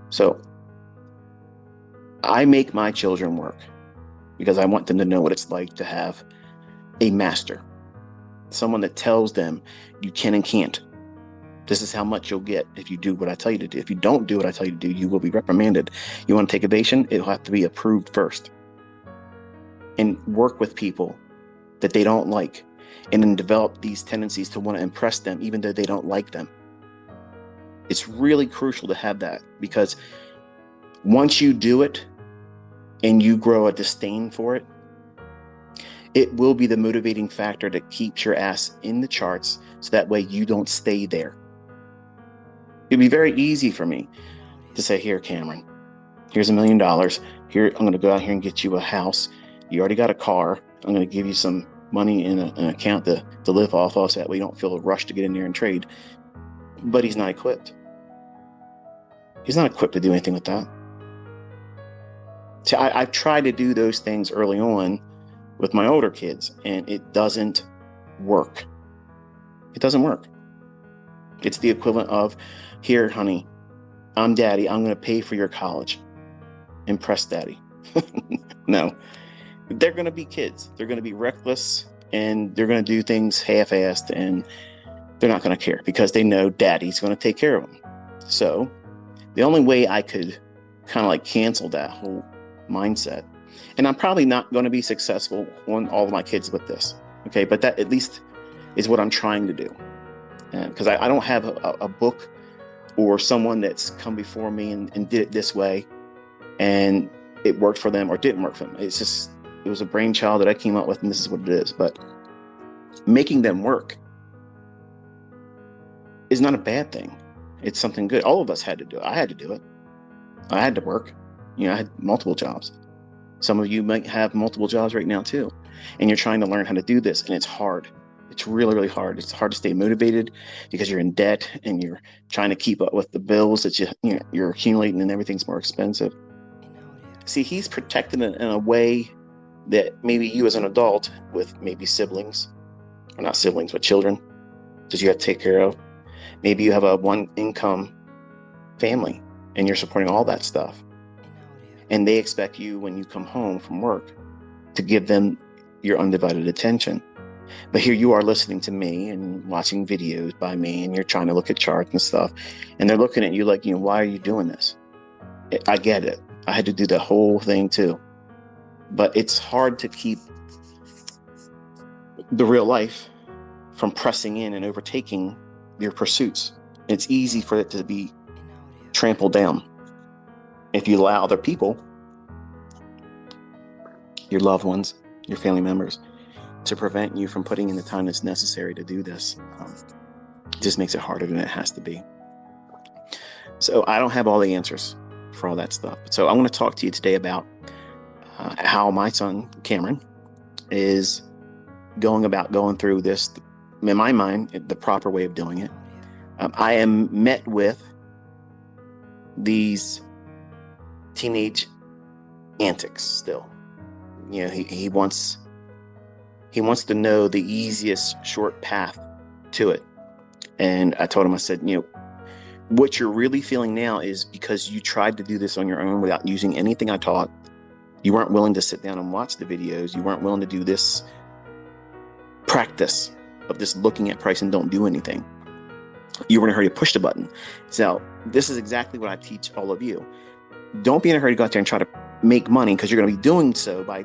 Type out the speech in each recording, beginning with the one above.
So I make my children work because I want them to know what it's like to have a master, someone that tells them you can and can't. This is how much you'll get if you do what I tell you to do. If you don't do what I tell you to do, you will be reprimanded. You want to take evasion, it'll have to be approved first. And work with people that they don't like, and then develop these tendencies to want to impress them even though they don't like them. It's really crucial to have that, because once you do it and you grow a disdain for it, it will be the motivating factor that keeps your ass in the charts, so that way you don't stay there. It'd be very easy for me to say, here, Cameron, here's $1 million. Here, I'm going to go out here and get you a house. You already got a car. I'm going to give you some money in an account to live off of, so that way you don't feel a rush to get in there and trade. But he's not equipped. He's not equipped to do anything with that. See, I've tried to do those things early on with my older kids, and it doesn't work. It doesn't work. It's the equivalent of, here, honey, I'm daddy. I'm going to pay for your college. Impress daddy. No, they're going to be kids. They're going to be reckless, and they're going to do things half-assed, and they're not going to care because they know daddy's going to take care of them. So the only way I could kind of like cancel that whole mindset, and I'm probably not going to be successful on all of my kids with this, okay, but that at least is what I'm trying to do, because I don't have a book or someone that's come before me and did it this way and it worked for them or didn't work for them. It was a brainchild that I came up with, and this is what it is. But making them work is not a bad thing. It's something good. All of us had to do it. I had to do it. I had to work. I had multiple jobs. Some of you might have multiple jobs right now too, and you're trying to learn how to do this, and it's hard. It's really, really hard. It's hard to stay motivated because you're in debt and you're trying to keep up with the bills that you're accumulating, and everything's more expensive. See, he's protected in a way that maybe you as an adult with maybe siblings, or not siblings, but children, that you have to take care of. Maybe you have a one income family and you're supporting all that stuff. And they expect you, when you come home from work, to give them your undivided attention. But here you are listening to me and watching videos by me, and you're trying to look at charts and stuff, and they're looking at you like, why are you doing this? I get it. I had to do the whole thing too. But it's hard to keep the real life from pressing in and overtaking your pursuits. It's easy for it to be trampled down if you allow other people, your loved ones, your family members, to prevent you from putting in the time that's necessary to do this. It just makes it harder than it has to be. So I don't have all the answers for all that stuff. So I want to talk to you today about how my son, Cameron, is going through this, in my mind, the proper way of doing it. I am met with these teenage antics still. He wants to know the easiest short path to it. And I told him, I said, what you're really feeling now is because you tried to do this on your own without using anything I taught. You weren't willing to sit down and watch the videos. You weren't willing to do this practice of just looking at price and don't do anything. You were in a hurry to push the button. So this is exactly what I teach all of you. Don't be in a hurry to go out there and try to make money, because you're going to be doing so by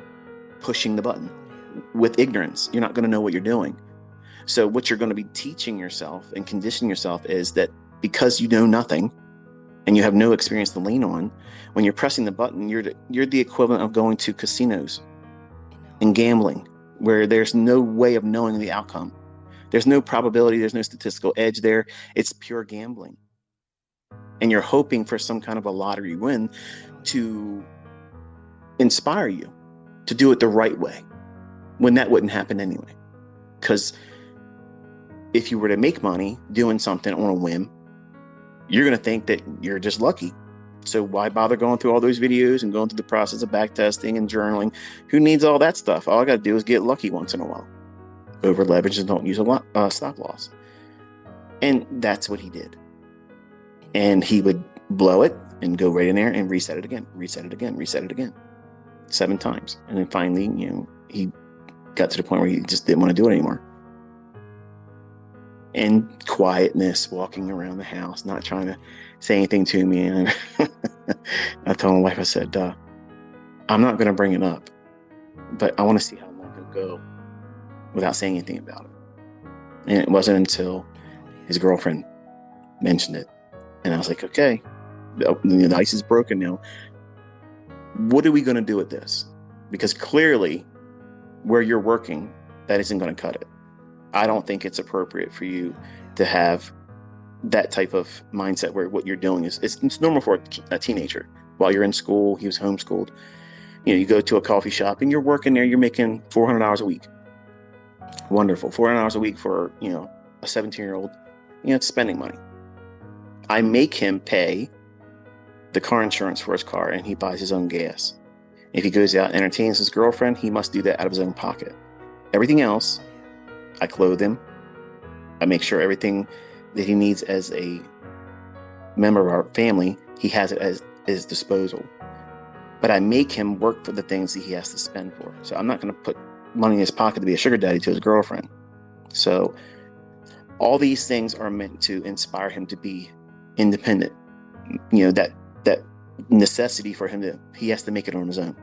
pushing the button with ignorance. You're not going to know what you're doing. So what you're going to be teaching yourself and conditioning yourself is that because you know nothing and you have no experience to lean on, when you're pressing the button, you're the equivalent of going to casinos and gambling, where there's no way of knowing the outcome. There's no probability. There's no statistical edge there. It's pure gambling. And you're hoping for some kind of a lottery win to inspire you to do it the right way, when that wouldn't happen anyway. Because if you were to make money doing something on a whim, you're going to think that you're just lucky. So why bother going through all those videos and going through the process of back testing and journaling? Who needs all that stuff? All I got to do is get lucky once in a while. Over leverage and don't use a stop loss. And that's what he did. And he would blow it, and go right in there and reset it again, reset it again, reset it again, 7 times. And then finally, he got to the point where he just didn't want to do it anymore. And quietness, walking around the house, not trying to say anything to me. And I told my wife, I said, I'm not going to bring it up, but I want to see how long he'll go without saying anything about it. And it wasn't until his girlfriend mentioned it. And I was like, okay, the ice is broken now. What are we going to do with this? Because clearly where you're working, that isn't going to cut it. I don't think it's appropriate for you to have that type of mindset where what you're doing is it's normal for a teenager. While you're in school, he was homeschooled. You go to a coffee shop and you're working there, you're making $400 a week. Wonderful. $400 a week for, a 17-year-old, it's spending money. I make him pay the car insurance for his car and he buys his own gas. If he goes out and entertains his girlfriend, he must do that out of his own pocket. Everything else, I clothe him. I make sure everything that he needs as a member of our family, he has it at his disposal. But I make him work for the things that he has to spend for. So I'm not going to put money in his pocket to be a sugar daddy to his girlfriend. So all these things are meant to inspire him to be independent. That necessity for him he has to make it on his own.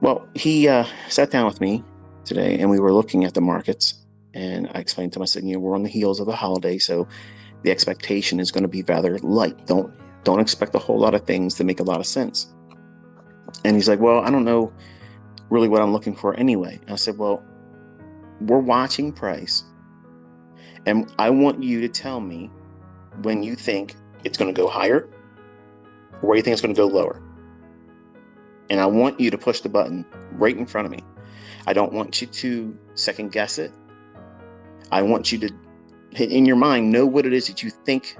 Well, he sat down with me today and we were looking at the markets, and I explained to him, I said, we're on the heels of the holiday, so the expectation is going to be rather light. Don't expect a whole lot of things that make a lot of sense. And he's like, well, I don't know really what I'm looking for anyway. And I said, well, we're watching price, and I want you to tell me when you think it's going to go higher or where you think it's going to go lower. And I want you to push the button right in front of me. I don't want you to second guess it. I want you to, in your mind, know what it is that you think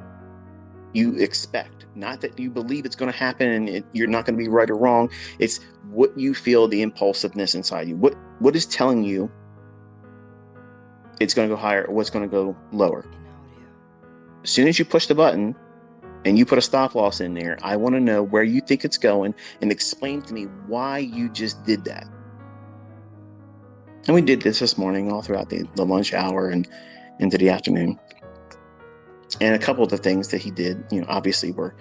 you expect. Not that you believe it's going to happen and you're not going to be right or wrong. It's what you feel, the impulsiveness inside you. What is telling you it's going to go higher or what's going to go lower? As soon as you push the button and you put a stop loss in there, I want to know where you think it's going and explain to me why you just did that. And we did this morning all throughout the lunch hour and into the afternoon. And a couple of the things that he did, obviously were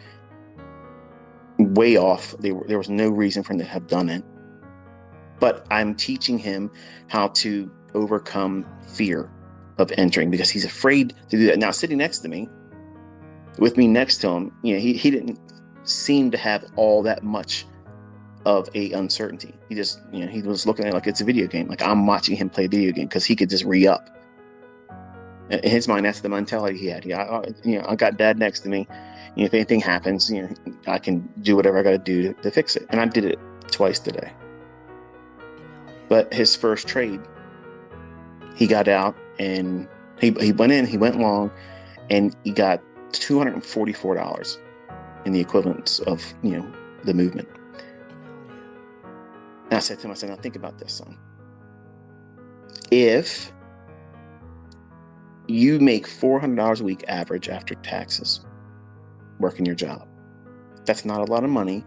way off. There was no reason for him to have done it. But I'm teaching him how to overcome fear of entering because he's afraid to do that. Now, sitting next to me, with me next to him, he didn't seem to have all that much of a uncertainty. He just, he was looking at it like it's a video game. Like I'm watching him play a video game because he could just re-up. In his mind, that's the mentality he had. I got dad next to me. If anything happens, I can do whatever I got to do to fix it. And I did it twice today. But his first trade, he got out and he went in, he went long, and he got $244 in the equivalence of, the movement. And I said to him, now think about this, son. If you make $400 a week average after taxes, working your job, that's not a lot of money,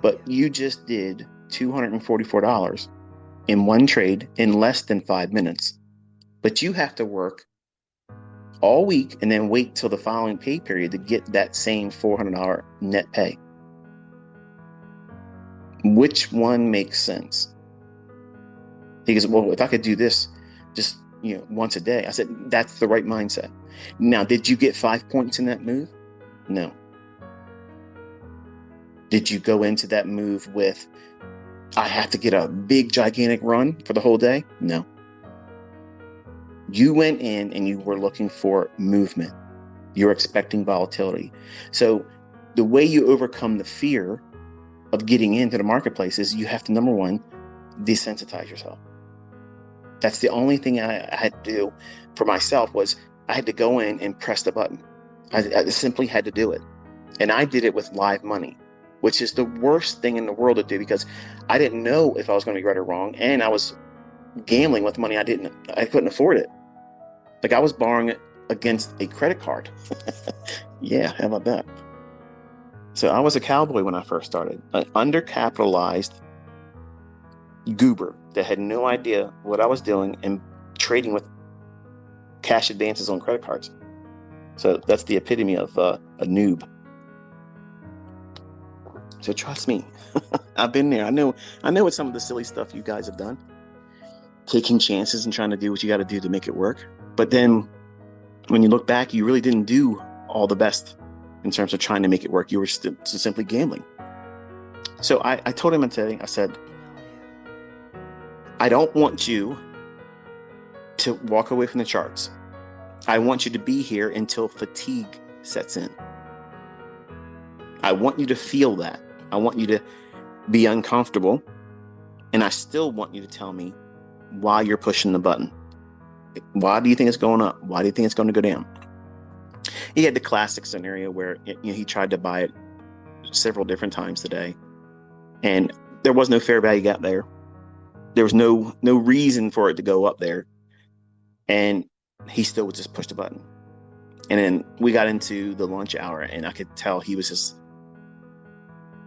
but you just did $244 in one trade in less than 5 minutes. But you have to work all week and then wait till the following pay period to get that same $400 net pay. Which one makes sense? He goes, well, if I could do this just, once a day. I said, that's the right mindset. Now, did you get 5 points in that move? No. Did you go into that move with, I have to get a big, gigantic run for the whole day? No. You went in and you were looking for movement. You're expecting volatility. So the way you overcome the fear of getting into the marketplace is you have to, number one, desensitize yourself. That's the only thing I had to do for myself was I had to go in and press the button. I simply had to do it. And I did it with live money, which is the worst thing in the world to do because I didn't know if I was going to be right or wrong. And I was gambling with money I couldn't afford it. Like I was borrowing it against a credit card. Yeah, how about that? So I was a cowboy when I first started, an undercapitalized goober that had no idea what I was doing and trading with cash advances on credit cards. So that's the epitome of a noob. So trust me, I've been there. I know what some of the silly stuff you guys have done, taking chances and trying to do what you got to do to make it work. But then when you look back, you really didn't do all the best in terms of trying to make it work. You were simply gambling. So I told him today, I said, I don't want you to walk away from the charts. I want you to be here until fatigue sets in. I want you to feel that. I want you to be uncomfortable. And I still want you to tell me why you're pushing the button. Why do you think it's going up? Why do you think it's going to go down? He had the classic scenario where he tried to buy it several different times today, and there was no fair value gap there. There was no reason for it to go up there, and he still would just push the button. And then we got into the lunch hour, and I could tell he was just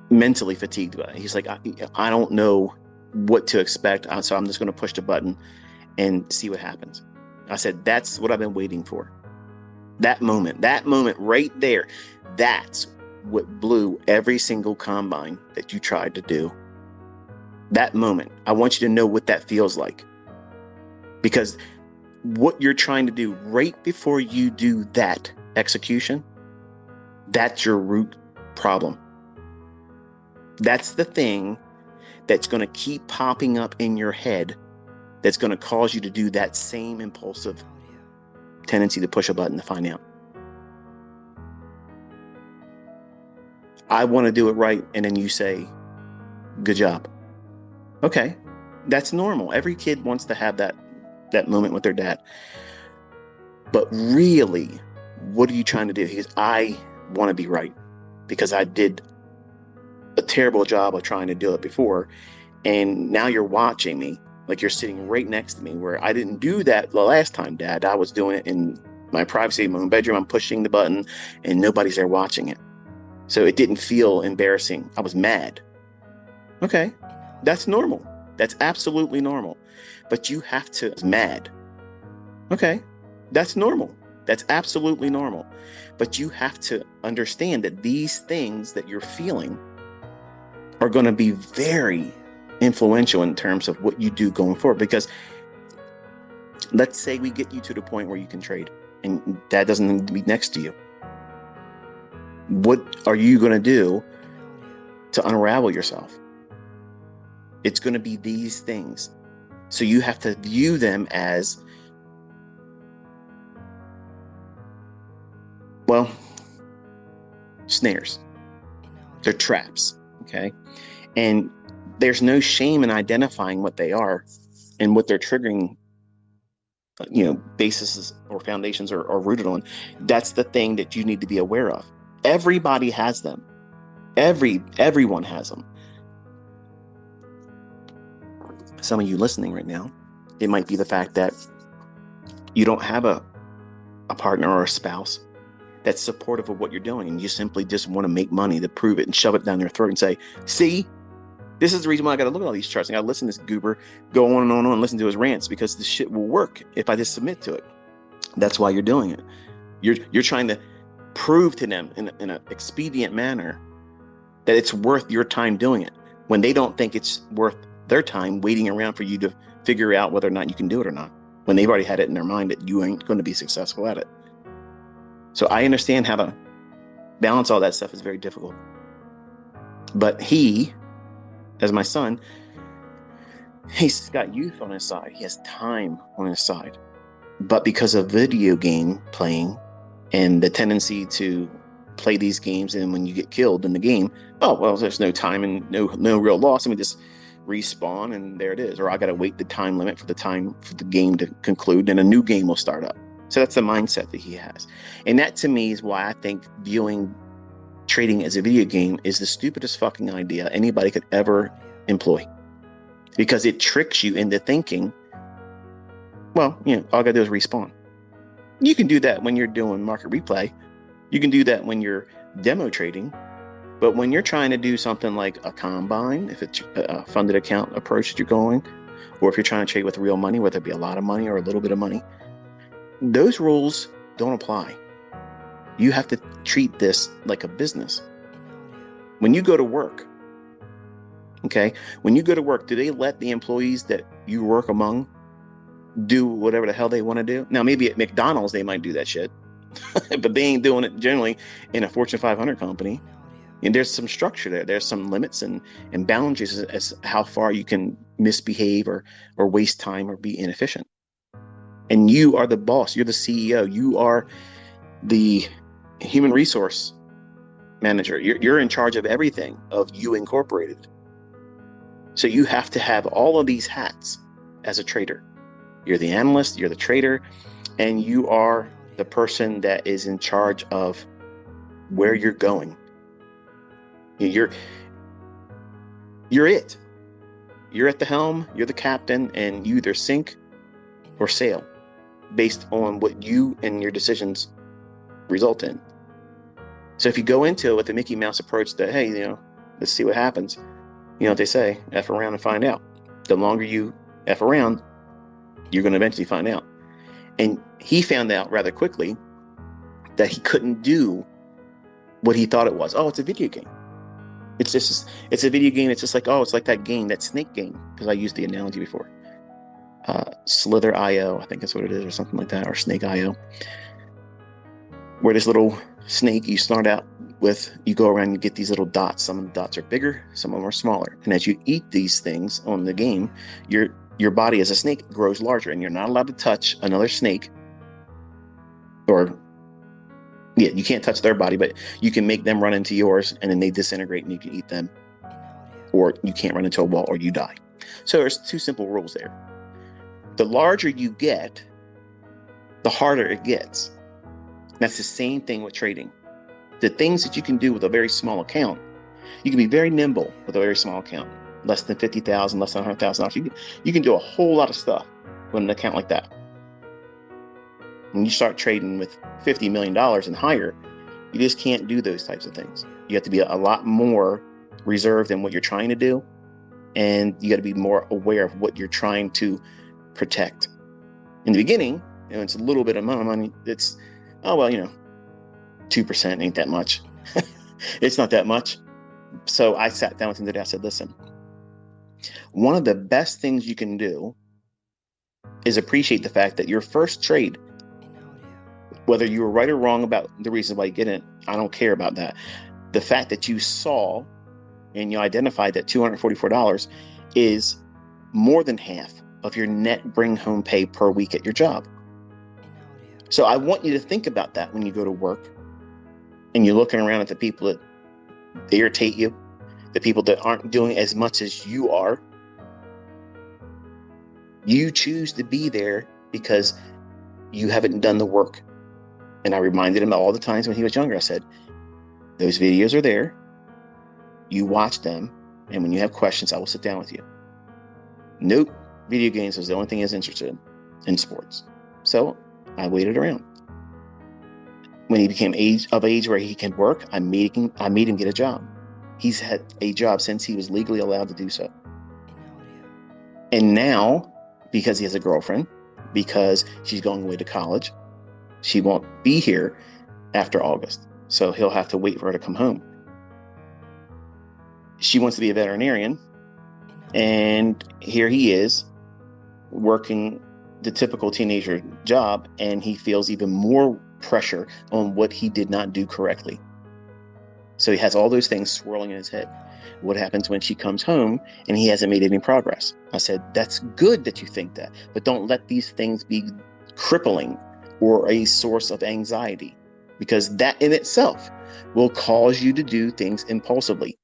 mentally fatigued by it. He's like, I don't know what to expect, so I'm just going to push the button and see what happens. I said, that's what I've been waiting for. That moment right there, that's what blew every single combine that you tried to do. That moment, I want you to know what that feels like. Because what you're trying to do right before you do that execution, that's your root problem. That's the thing that's going to keep popping up in your head, that's going to cause you to do that same impulsive tendency to push a button to find out. I want to do it right, and then you say, good job. Okay, that's normal. Every kid wants to have that moment with their dad. But really, what are you trying to do? He goes, I want to be right because I did a terrible job of trying to do it before, and now you're watching me. Like, you're sitting right next to me, where I didn't do that the last time, Dad. I was doing it in my privacy of my own bedroom. I'm pushing the button and nobody's there watching it. So it didn't feel embarrassing. I was mad. Okay, that's normal. That's absolutely normal. But you have to mad. Okay, that's normal. That's absolutely normal. But you have to understand that these things that you're feeling are going to be very influential in terms of what you do going forward. Because let's say we get you to the point where you can trade and Dad doesn't need to be next to you. What are you going to do to unravel yourself? It's going to be these things. So you have to view them as, well, snares. They're traps. Okay. And there's no shame in identifying what they are and what they're triggering, bases or foundations are rooted on. That's the thing that you need to be aware of. Everybody has them. Everyone has them. Some of you listening right now, it might be the fact that you don't have a partner or a spouse that's supportive of what you're doing, and you simply just want to make money to prove it and shove it down their throat and say, see, this is the reason why I got to look at all these charts. I got to listen to this goober go on and on and on, listen to his rants, because this shit will work if I just submit to it. That's why you're doing it. You're trying to prove to them in an expedient manner that it's worth your time doing it, when they don't think it's worth their time waiting around for you to figure out whether or not you can do it or not, when they've already had it in their mind that you ain't going to be successful at it. So I understand how to balance all that stuff is very difficult. But he, as my son, he's got youth on his side. He has time on his side. But because of video game playing and the tendency to play these games, and when you get killed in the game, oh, well, there's no time and no real loss. Let me just respawn and there it is. Or I got to wait the time limit for the game to conclude and a new game will start up. So that's the mindset that he has. And that, to me, is why I think viewing trading as a video game is the stupidest fucking idea anybody could ever employ. Because it tricks you into thinking, well, all I got to do is respawn. You can do that when you're doing market replay. You can do that when you're demo trading. But when you're trying to do something like a combine, if it's a funded account approach that you're going, or if you're trying to trade with real money, whether it be a lot of money or a little bit of money, those rules don't apply. You have to treat this like a business. When you go to work, okay, when you go to work, do they let the employees that you work among do whatever the hell they want to do? Now, maybe at McDonald's, they might do that shit, but they ain't doing it generally in a Fortune 500 company. And there's some structure there. There's some limits and boundaries as how far you can misbehave or waste time or be inefficient. And you are the boss. You're the CEO. You are the human resource manager. You're in charge of everything of You Incorporated. So you have to have all of these hats as a trader. You're the analyst, you're the trader, and you are the person that is in charge of where you're going. You're it. You're at the helm, you're the captain, and you either sink or sail based on what you and your decisions result in. So if you go into it with the Mickey Mouse approach that, hey, let's see what happens, what they say, F around and find out. The longer you F around, you're going to eventually find out. And he found out rather quickly that he couldn't do what he thought it was. Oh, it's a video game. It's a video game. It's just like, it's like that game, that snake game, because I used the analogy before. Slither IO, I think that's what it is, or something like that, or Snake IO. Where this little snake you start out with, you go around and you get these little dots. Some of the dots are bigger, some of them are smaller. And as you eat these things on the game, your body as a snake grows larger, and you're not allowed to touch another snake. You can't touch their body, but you can make them run into yours, and then they disintegrate and you can eat them. Or you can't run into a wall or you die. So there's two simple rules there. The larger you get, the harder it gets. That's the same thing with trading. The things that you can do with a very small account, you can be very nimble with a very small account. Less than $50,000, less than $100,000. You can do a whole lot of stuff with an account like that. When you start trading with $50 million and higher, you just can't do those types of things. You have to be a lot more reserved in what you're trying to do, and you got to be more aware of what you're trying to protect. In the beginning, it's a little bit of money. It's 2% ain't that much. It's not that much. So I sat down with him today. I said, listen, one of the best things you can do is appreciate the fact that your first trade, whether you were right or wrong about the reason why you get it, I don't care about that. The fact that you saw and you identified that $244 is more than half of your net bring home pay per week at your job. So I want you to think about that when you go to work and you're looking around at the people that irritate you, the people that aren't doing as much as you are. You choose to be there because you haven't done the work. And I reminded him all the times when he was younger. I said, those videos are there. You watch them. And when you have questions, I will sit down with you. Nope. Video games was the only thing he was interested in sports. So I waited around. When he became of age where he can work, I made him get a job. He's had a job since he was legally allowed to do so. And now, because he has a girlfriend, because she's going away to college, she won't be here after August. So he'll have to wait for her to come home. She wants to be a veterinarian. And here he is working the typical teenager job. And he feels even more pressure on what he did not do correctly. So he has all those things swirling in his head. What happens when she comes home and he hasn't made any progress? I said, that's good that you think that, but don't let these things be crippling or a source of anxiety, because that in itself will cause you to do things impulsively.